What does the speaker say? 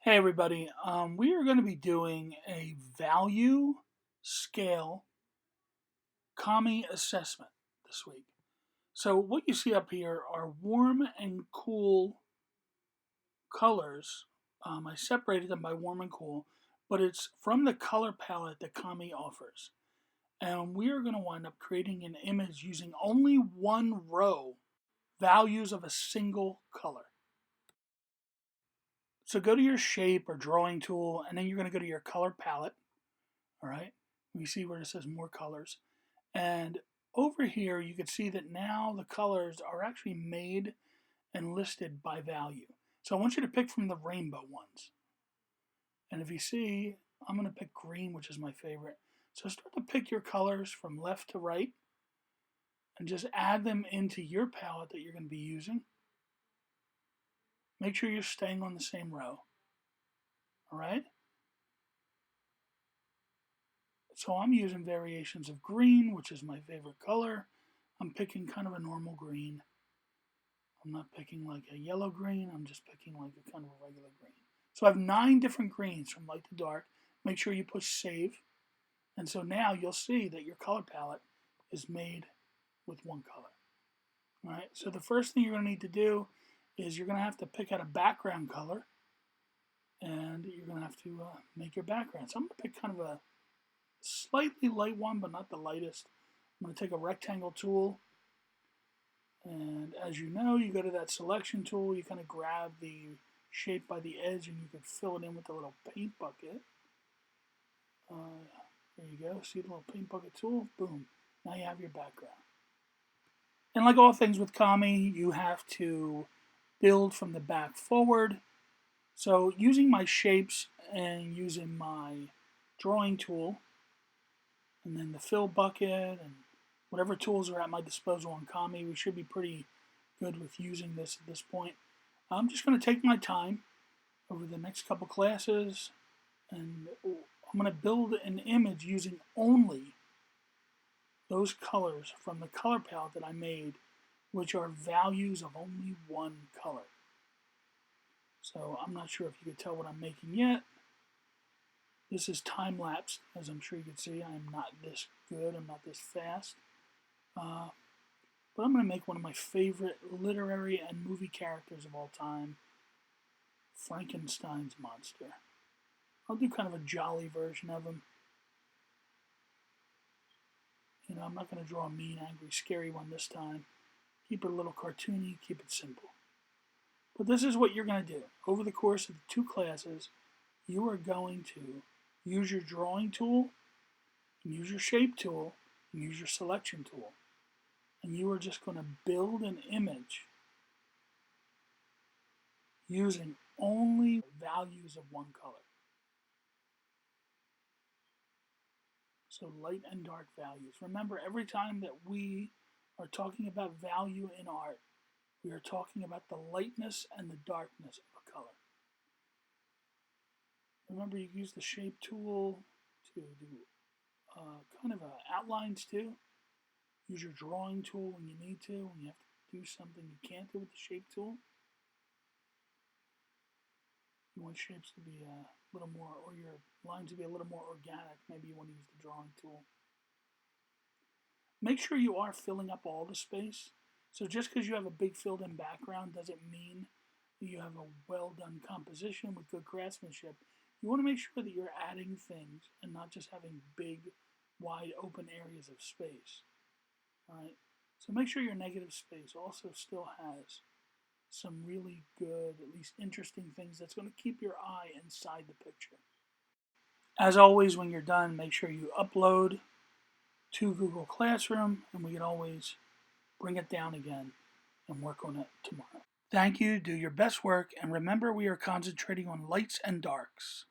Hey everybody, we are going to be doing a value scale Kami assessment this week. So what you see up here are warm and cool colors. I separated them by warm and cool, but it's from the color palette that Kami offers. And we are going to wind up creating an image using only one row, values of a single color. So go to your shape or drawing tool, and then you're going to go to your color palette. All right, we see where it says more colors, and over here you can see that now the colors are actually made and listed by value. So I want you to pick from the rainbow ones, and if you see, I'm going to pick green, which is my favorite. So start to pick your colors from left to right and just add them into your palette that you're going to be using. Make sure you're staying on the same row. All right, so I'm using variations of green, which is my favorite color. I'm picking kind of a normal green. I'm not picking like a yellow green, I'm just picking like a kind of a regular green. So I have 9 different greens from light to dark. Make sure you push save. And so now you'll see that your color palette is made with one color. All right, so the first thing you're going to need to do is you're going to have to pick out a background color, and you're going to have to make your background. So I'm going to pick kind of a slightly light one, but not the lightest. I'm going to take a rectangle tool, and as you know, you go to that selection tool, you kind of grab the shape by the edge and you can fill it in with a little paint bucket. There you go, see the little paint bucket tool? Boom, now you have your background. And like all things with Kami, you have to build from the back forward. So using my shapes and using my drawing tool, and then the fill bucket and whatever tools are at my disposal on Kami, we should be pretty good with using this at this point. I'm just going to take my time over the next couple classes, and I'm going to build an image using only those colors from the color palette that I made, which are values of only one color. So I'm not sure if you can tell what I'm making yet. This is time-lapsed, as I'm sure you can see. I'm not this good, I'm not this fast. But I'm going to make one of my favorite literary and movie characters of all time, Frankenstein's monster. I'll do kind of a jolly version of him. You know, I'm not going to draw a mean, angry, scary one this time. Keep it a little cartoony, keep it simple. But this is what you're going to do. Over the course of the 2 classes, you are going to use your drawing tool, and use your shape tool, and use your selection tool. And you are just going to build an image using only values of one color. So light and dark values. Remember, every time that we are talking about value in art, we are talking about the lightness and the darkness of a color. Remember, you use the shape tool to do kind of outlines too. Use your drawing tool when you need to, when you have to do something you can't do with the shape tool. You want shapes to be a little more, or your lines to be a little more organic. Maybe you want to use the drawing tool. Make sure you are filling up all the space. So just because you have a big filled in background doesn't mean that you have a well done composition with good craftsmanship. You want to make sure that you're adding things and not just having big, wide open areas of space. All right, so make sure your negative space also still has some really good, at least interesting things that's going to keep your eye inside the picture. As always, when you're done, make sure you upload to Google Classroom, and we can always bring it down again and work on it tomorrow. Thank you, do your best work, and remember we are concentrating on lights and darks.